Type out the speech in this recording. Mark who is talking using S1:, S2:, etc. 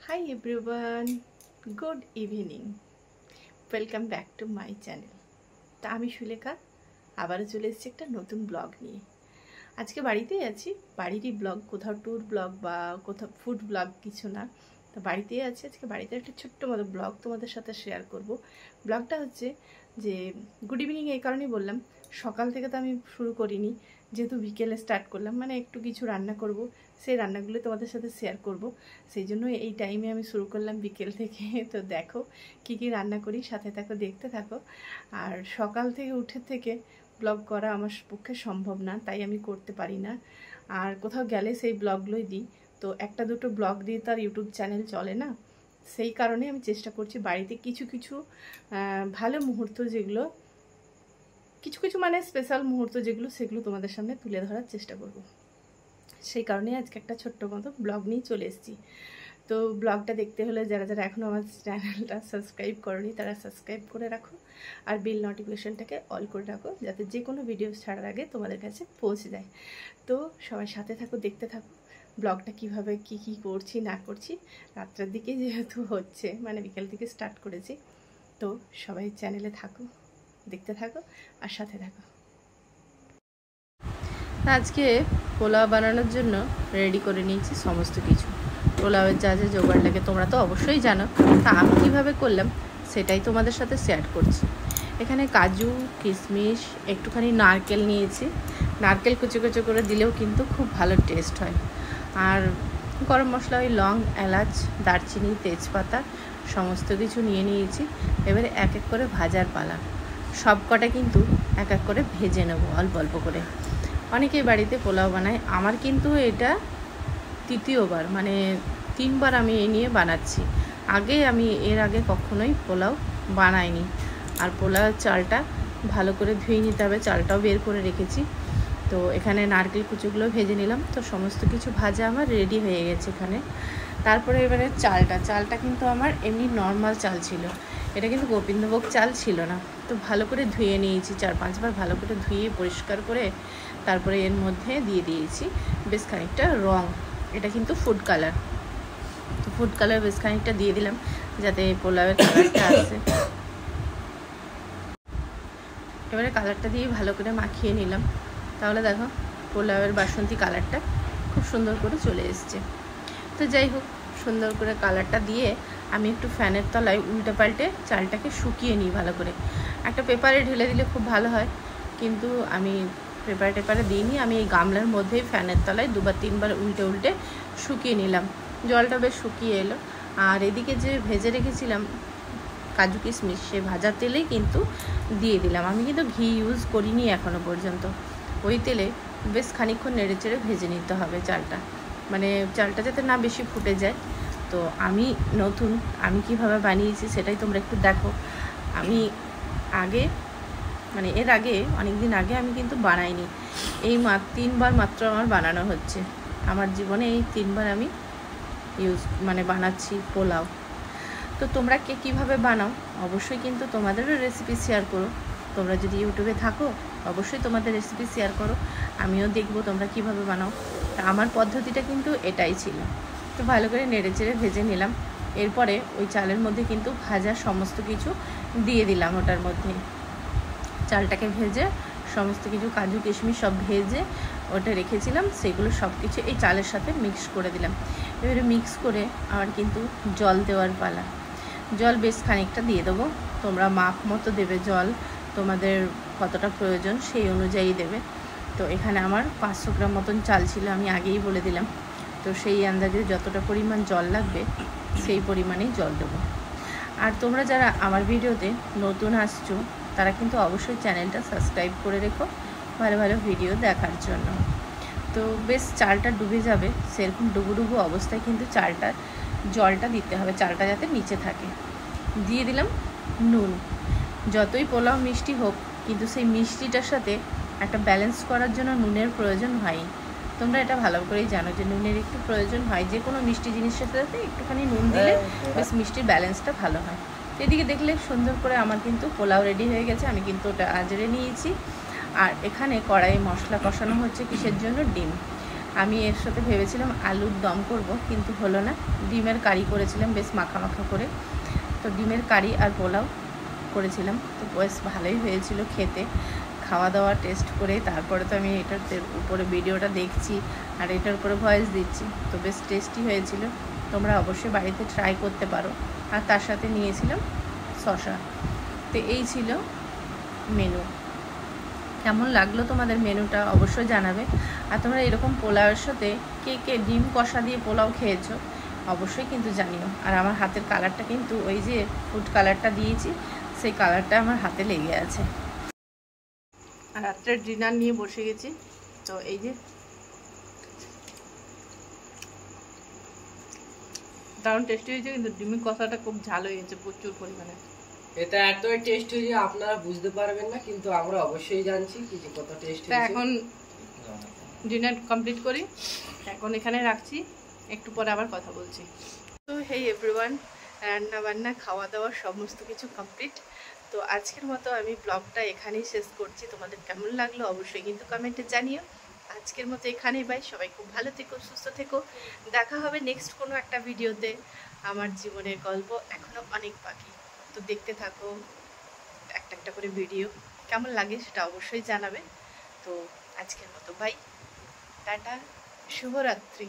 S1: Hi everyone, good evening. Welcome back to my channel. তা আমি সুলেখা আবারও চলে এসেছি একটা নতুন ব্লগ নিয়ে। আজকে বাড়িতেই আছি, বাড়িরই ব্লগ, কোথাও ট্যুর ব্লগ বা কোথাও ফুড ব্লগ কিছু না। তো বাড়িতেই আছি, আজকে বাড়িতে একটা ছোট্ট মতো ব্লগ তোমাদের সাথে শেয়ার করব। ব্লগটা হচ্ছে যে গুড ইভিনিং এই কারণেই বললাম, সকাল থেকে তো আমি শুরু করিনি, যেহেতু বিকেলে স্টার্ট করলাম, মানে একটু কিছু রান্না করব, সেই রান্নাগুলো তোমাদের সাথে শেয়ার করব, সেই জন্য এই টাইমে আমি শুরু করলাম বিকেল থেকে। তো দেখো কি কি রান্না করি, সাথে থাকো, দেখতে থাকো। আর সকাল থেকে উঠে থেকে ব্লগ করা আমার পক্ষে সম্ভব না, তাই আমি করতে পারি না। আর কোথাও গেলে সেই ব্লগগুলোই দিই, তো একটা দুটো ব্লগ দিয়ে তার ইউটিউব চ্যানেল চলে না, সেই কারণে আমি চেষ্টা করছি বাড়িতে কিছু কিছু ভালো মুহূর্ত, যেগুলো কিছু কিছু মানে স্পেশাল মুহূর্ত যেগুলো, সেগুলো তোমাদের সামনে তুলে ধরার চেষ্টা করব। সেই কারণে আজকে একটা ছোট্ট মতো ব্লগ নিয়ে চলে এসেছি। তো ব্লগটা দেখতে হলে যারা যারা এখনও আমার চ্যানেলটা সাবস্ক্রাইব করনি তারা সাবস্ক্রাইব করে রাখো, আর বেল নোটিফিকেশনটাকে অল করে রাখো, যাতে যে কোনো ভিডিও ছাড়ার আগে তোমাদের কাছে পৌঁছে যায়। তো সবাই সাথে থাকো, দেখতে থাকো ব্লগটা কিভাবে কি কি করছি না করছি। রাত্রের দিকে যেহেতু হচ্ছে, মানে বিকেল থেকে স্টার্ট করেছি, তো সবাই চ্যানেলে থাকো, দেখতে থাকো আর সাথে থাকো। আজকে পোলাও বানানোর জন্য রেডি করে নিয়েছি সমস্ত কিছু। পোলাওয়ের যা যা জোগাড় লাগে তোমরা তো অবশ্যই জানো, তা আমি কীভাবে করলাম সেটাই তোমাদের সাথে শেয়ার করছি। এখানে কাজু, কিশমিশ, একটুখানি নারকেল নিয়েছি। নারকেল কুচো কুচো করে দিলেও কিন্তু খুব ভালো টেস্ট হয়। আর গরম মশলা, ওই লং, এলাচ, দারচিনি, তেজপাতা সমস্ত কিছু নিয়ে নিয়েছি। এবারে এক এক করে ভাজার পালা। সব কটা কিন্তু এক এক করে ভেজে নেবো অল্প অল্প করে। অনেকেই বাড়িতে পোলাও বানায়, আমার কিন্তু এটা তৃতীয়বার, মানে 3বার আমি এই নিয়ে বানাচ্ছি। আমি এর আগে কখনোই পোলাও বানাইনি। আর পোলাওয়ের চালটা ভালো করে ধুয়ে নিতে হবে, চালটাও বের করে রেখেছি। তো এখানে নারকেল কুচোগুলো ভেজে নিলাম। তো সমস্ত কিছু ভাজা আমার রেডি হয়ে গেছে এখানে। তারপরে এবারে চালটা কিন্তু আমার এমনি নর্মাল চাল ছিল, এটা কিন্তু গোবিন্দভোগ চাল ছিল না। তো ভালো করে ধুয়ে নিয়েছি, 4-5বার ভালো করে ধুয়ে পরিষ্কার করে তারপরে এর মধ্যে দিয়ে দিয়েছি বেশ খানিকটা রং, এটা কিন্তু ফুড কালার। তো ফুড কালার বেশ খানিকটা দিয়ে দিলাম যাতে পোলাওয়ের কালারটা আসে। এবারে কালারটা দিয়ে ভালো করে মাখিয়ে নিলাম। তাহলে দেখো পোলাওয়ের বাসন্তী কালারটা খুব সুন্দর করে চলে এসছে। তো যাই হোক, সুন্দর করে কালারটা দিয়ে আমি একটু ফ্যানের তলায় উল্টে পাল্টে চালটাকে শুকিয়ে নিই ভালো করে। একটা পেপারে ঢেলে দিলে খুব ভালো হয়, কিন্তু আমি পেপারে দিইনি। আমি এই গামলার মধ্যেই ফ্যানের তলায় 2-3বার উল্টে উল্টে শুকিয়ে নিলাম। জলটা বেশ শুকিয়ে এলো। আর এদিকে যে ভেজে রেখেছিলাম কাজু কিশমিশ, সে ভাজা তেলেই কিন্তু দিয়ে দিলাম। আমি কিন্তু ঘি ইউজ করিনি এখনও পর্যন্ত। ওই তেলে বেশ খানিকক্ষণ নেড়ে চেড়ে ভেজে নিতে হবে চালটা, মানে চালটা যাতে না বেশি ফুটে যায়। তো আমি নতুন, আমি কিভাবে বানিয়েছি সেটাই তোমরা একটু দেখো। আমি এর আগে অনেক দিন আগে আমি কিন্তু বানাইনি। এই 3বার মাত্র আমার বানানো হচ্ছে আমার জীবনে। এই 3বার আমি বানাচ্ছি পোলাও। তো তোমরা কে কীভাবে বানাও অবশ্যই কিন্তু তোমাদেরও রেসিপি শেয়ার করো। তোমরা যদি ইউটিউবে থাকো অবশ্যই তোমাদের রেসিপি শেয়ার করো, আমিও দেখবো তোমরা কিভাবে বানাও। তা আমার পদ্ধতিটা কিন্তু এটাই ছিল। তো ভালো করে নেড়ে চেড়ে ভেজে নিলাম। এরপরে ওই চালের মধ্যে কিন্তু ভাজা সমস্ত কিছু দিয়ে দিলাম। ওটার মধ্যে চালটাকে ভেজে সমস্ত কিছু কাজু কিশমিশ সব ভেজে ওটা রেখেছিলাম, সেগুলো সব কিছু এই চালের সাথে মিক্স করে দিলাম। এবারে মিক্স করে আমার কিন্তু জল দেওয়ার পালা। জল বেশ খানিকটা দিয়ে দেবো, তোমরা মাপ মতো দেবে জল, তোমাদের কতটা প্রয়োজন সেই অনুযায়ী দেবে। তো এখানে আমার 500 গ্রাম মতন চাল ছিল, আমি আগেই বলে দিলাম। তো সেই আন্দাজে যতটা পরিমাণ জল লাগবে সেই পরিমাণেই জল দেবো। আর তোমরা যারা আমার ভিডিওতে নতুন আসছো তারা কিন্তু অবশ্যই চ্যানেলটা সাবস্ক্রাইব করে রেখো ভালো ভালো ভিডিও দেখার জন্য। তো বেশ চালটা ডুবে যাবে সেরকম ডুবুডুবু অবস্থায় কিন্তু জলটা দিতে হবে, চালটা যাতে নিচে থাকে। দিয়ে দিলাম নুন। যতই পোলাও মিষ্টি হোক, কিন্তু সেই মিষ্টিটার সাথে একটা ব্যালেন্স করার জন্য নুনের প্রয়োজন হয়। তোমরা এটা ভালো করেই জানো যে নুনের একটু প্রয়োজন হয়, যে কোনো মিষ্টি জিনিসের সাথে একটুখানি নুন দিলে বেশ মিষ্টির ব্যালেন্সটা ভালো হয়। এদিকে দেখলে সুন্দর করে আমার কিন্তু পোলাও রেডি হয়ে গেছে। আমি কিন্তু ওটা আজরে নিয়েছি। আর এখানে কড়াইয়ে মশলা কষানো হচ্ছে কিসের জন্য, ডিম। আমি এর সাথে ভেবেছিলাম আলুর দম করব, কিন্তু হলো না। ডিমের কারি করেছিলাম বেশ মাখা মাখা করে। তো ডিমের কারি আর পোলাও করেছিলাম, তো বেশ ভালোই হয়েছিল খেতে। খাওয়া দাওয়া টেস্ট করে তারপরে তো আমি এটার উপরে ভিডিওটা দেখছি আর এটার উপরে ভয়েস দিচ্ছি, তো বেশ টেস্টি হয়েছিল। তোমরা অবশ্যই বাড়িতে ট্রাই করতে পারো। আর তার সাথে নিয়েছিলাম শসা। তো এই ছিল মেনু। কেমন লাগলো তোমাদের মেনুটা অবশ্যই জানাবে। আর তোমরা এরকম পোলাওয়ের সাথে কে কে ডিম কষা দিয়ে পোলাও খেয়েছো অবশ্যই কিন্তু জানিও। আর আমার হাতের কালারটা কিন্তু ওই যে ফুড কালারটা দিয়েছি, সেই কালারটা আমার হাতে লেগে আছে। আর রাত্রের ডিনার নিয়ে বসে গেছি। তো এই যে দারুণ টেস্টি হয়েছে, কিন্তু ডিমের কষাটা খুব ঝাল হয়েছে প্রচুর পরিমাণে।
S2: এটা এতই টেস্ট হয়েছে আপনারা বুঝতে পারবেন না, কিন্তু আমরা অবশ্যই জানছি কি যে কত টেস্ট হয়েছে।
S1: এখন ডিনার কমপ্লিট করি, এখন এখানে রাখছি, একটু পরে আবার কথা বলছি। তো হেই এভরিওয়ান, রান্না বান্না খাওয়া দাওয়া সমস্ত কিছু কমপ্লিট। তো আজকের মতো আমি ব্লগটা এখানেই শেষ করছি। তোমাদের কেমন লাগলো অবশ্যই কিন্তু কমেন্টে জানিও। আজকের মতো এখানেই বাই। সবাই খুব ভালো থেকো, সুস্থ থেকো। দেখা হবে নেক্সট কোনো একটা ভিডিওতে। আমার জীবনের গল্প এখনও অনেক বাকি, তো দেখতে থাকো একটা একটা করে ভিডিও। কেমন লাগে সেটা অবশ্যই জানাবে। তো আজকের মতো বাই, টাটা, শুভরাত্রি।